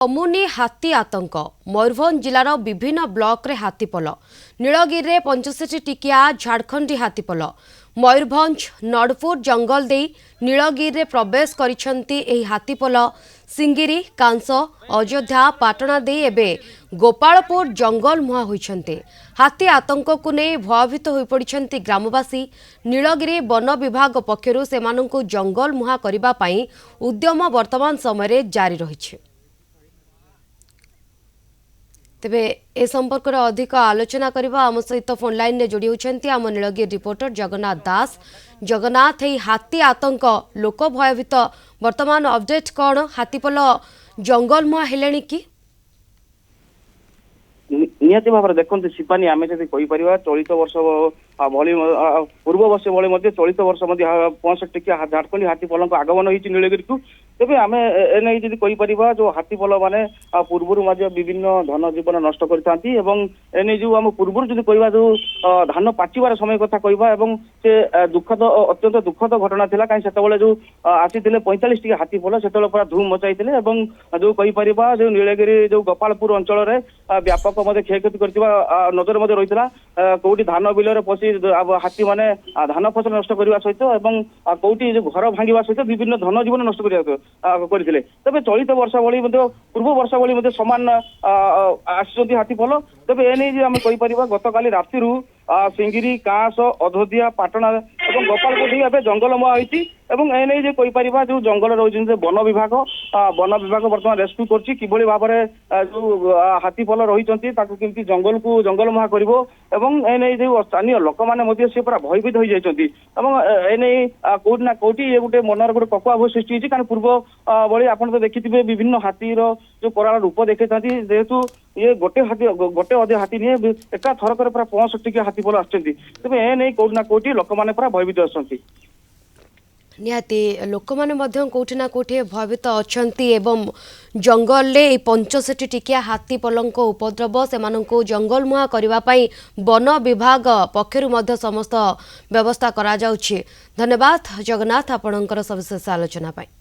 कमुनी हाथी आतंक मयूरभंज जिलार विभिन्न ब्लॉक रे हाथीपल नीलगिरी रे 65 टिकिया झारखंडी हाथीपल मयूरभंज नड़पुर जंगल दे नीलगिरी रे प्रवेश करिसंती एही हाथीपल सिंगिरी कांस अयोध्या पाटना दे एबे गोपालपुर जंगल मुहा होइछन्ते। हाथी आतंक को नहीं भयभीत हो पड़िछन्ती ग्रामवासी। नीलगिरी वन विभाग पक्षरु सेमानंकु जंगल मुहा करिबा पई उद्यम वर्तमान समय जारी रहिछि। तेबे ए संपर्क में अधिक आलोचना करबा आम सहित फोन लाइन में जोड़ी होती आम नीलगिरी रिपोर्टर जगन्नाथ दास। जगन्नाथ, यही हाथी आतंक लोक भयभीत वर्तमान अपडेट कौन? हाथीपल जंगलमुहा हेलेनी कि निहाती भाव देखते शिपानी आम जब कहीपर चलित वर्ष भली पूर्व वर्ष भाई चलित वर्ष 65 टिकिया झारखंडी हाथीपल आगमन होती नीलगिरी को। तेज आम एने जब कहीपर जो हाथीपल मैंने पूर्व विभिन्न धन जीवन नष्ट करने जो आम पूर्व जो कह जो धान पाचिबार समय कथा कह से दुखद अत्यंत दुखद घटना था कहीं से जो आसी 45 टी हाथीपल से पूरा धूम मचाई जो कहीपर जो नीलगिरी जो गोपालपुर अंचल व्यापक क्षयक्षति कर नजर रही कौटी धान बिल पशि हाथी मैंने धान फसल नष्ट करने सहित कौटी जो घर भांगा सहित विभिन्न धन जीवन नष्ट करते। तेज चलित वर्ष भाई पूर्व वर्ष भाई सामान आसुँच हाथीपल। तेज एने आम कहीपर गत काली राति सिंगिरी कांस अयोध्या पाटना और गोपालपुर जंगलमुहा होती एने जो कहीपर जो जंगल रही वन विभाग बर्तमान रेस्क्यू कर भाव में जो हाथीपल रही कमी जंगल को जंगलमुहा कर जो स्थानीय लोक मैंने सी पूरा भयभीत हो जाती एने कौटी ना कौटी ये गोटे मनर गोटे पकुआ भूत सृष्टि होती कारण पूर्व भाई आप देखिए विभिन्न हाथीर जो कराल रूप देखते जेहेतु ये गोटे अधे हाथी नहीं एका थरक पूरा 65 टिकिया हाथीपल आसते। तेज एने कौटी ना कौटी लोक मैंने पूरा भयभीत आसती। निहाती लोक मैंने कौटी ना कौटी भयभीत अछंती एवं जंगल रे 65 टिकिया हाथीपल उपद्रव से जंगलमुहा करने वन विभाग पक्षर समस्त व्यवस्था करा जाउछि। धन्यवाद जगन्नाथ आपणकर सविशेष आलोचना पाई।